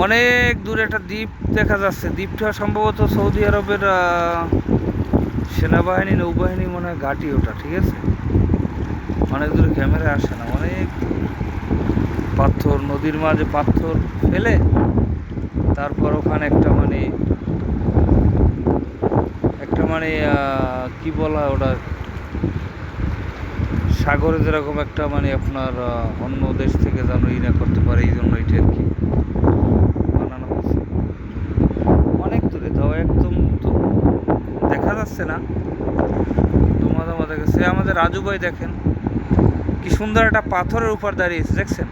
অনেক দূরে একটা দ্বীপ দেখা যাচ্ছে। দ্বীপটা সম্ভবত সৌদি আরবের সেনাবাহিনী নৌবাহিনী মনে হয় ঘাঁটি ওটা, ঠিক আছে। অনেক দূরে ক্যামেরা আসে না, অনেক পাথর, নদীর মাঝে পাথর ফেলে তারপর ওখানে একটা মানে কি বলা হয় ওটা, সাগরে যেরকম একটা মানে আপনার অন্য দেশ থেকে যেন না করতে পারে, এই জন্য এটা আর কি বানানো হয়েছে। অনেক দূরে, তাও একদম তো দেখা যাচ্ছে না, তো মাঝে গেছে। আমাদের রাজু ভাই দেখেন কি সুন্দর একটা পাথরের উপর দাঁড়িয়েছে, দেখছেন?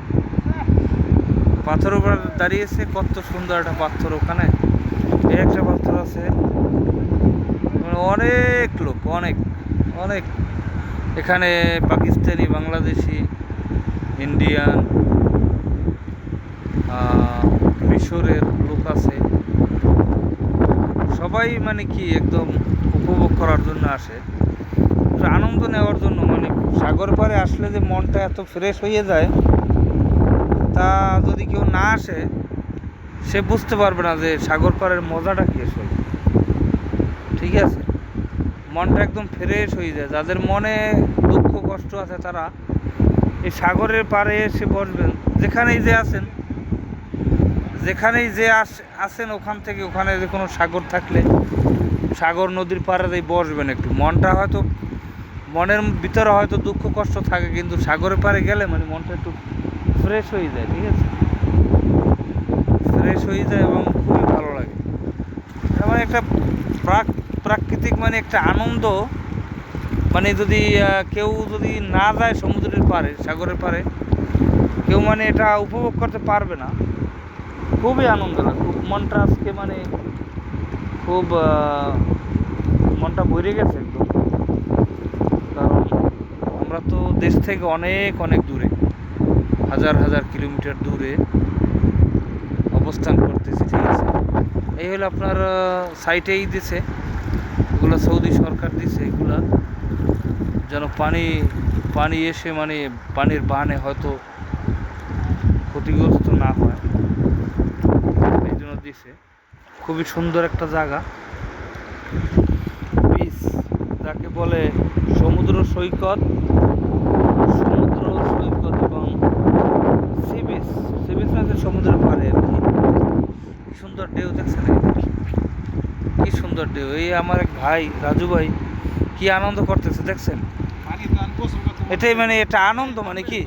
পাথরের উপর দাঁড়িয়েছে, কত সুন্দর একটা পাথর। ওখানে একটা পাথর আছে, মানে অনেক লোক, অনেক অনেক এখানে পাকিস্তানি, বাংলাদেশি, ইন্ডিয়ান, মিশরের লোক আছে। সবাই মানে কি একদম উপভোগ করার জন্য আসে, আনন্দ নেওয়ার জন্য। মানে সাগর পাড়ে আসলে যে মনটা এত ফ্রেশ হয়ে যায়, তা যদি কেউ না আসে সে বুঝতে পারবে না যে সাগর পাড়ের মজাটা কি আসলে, ঠিক আছে। মনটা একদম ফ্রেশ হয়ে যায়। যাদের মনে দুঃখ কষ্ট আছে তারা এই সাগরের পাড়ে এসে বসবেন, যেখানেই যে আছেন, যেখানেই যে আসেন ওখান থেকে, ওখানে যে কোনো সাগর থাকলে সাগর নদীর পাড়ে বসবেন। একটু মনটা হয়তো, মনের ভিতরে হয়তো দুঃখ কষ্ট থাকে, কিন্তু সাগরের পাড়ে গেলে মানে মনটা একটু ফ্রেশ হয়ে যায়, ঠিক আছে। ফ্রেশ হয়ে যায় এবং খুবই ভালো লাগে। মানে একটা প্রাকৃতিক মানে একটা আনন্দ। মানে যদি কেউ যদি না যায় সমুদ্রের পাড়ে, সাগরের পাড়ে, কেউ মানে এটা উপভোগ করতে পারবে না। খুবই আনন্দ লাগে, খুব মনটা আজকে মানে খুব মনটা ভরে গেছে একদম। কারণ আমরা তো দেশ থেকে অনেক অনেক দূরে, হাজার হাজার কিলোমিটার দূরে অবস্থান করতেছি, ঠিক আছে। এই হলো আপনার সাইটেই দিছে, এগুলো সৌদি সরকার দিছে, এগুলা যেন পানি এসে মানে পানির বানে হয়তো ক্ষতিগ্রস্ত না হয়, এই জন্য দিছে। খুবই সুন্দর একটা জায়গা, বিচ যাকে বলে, সমুদ্র সৈকত, এবং সি বিচ। সি বিচ মানে সমুদ্রের পাড়ে আর কি। কি সুন্দর ঢেউ, দেখছেন? কি সুন্দর ঢেউ। এই আমার এক ভাই রাজু ভাই কি আনন্দ করতেছে, দেখছেন? এটাই মানে এটা আনন্দ, মানে কি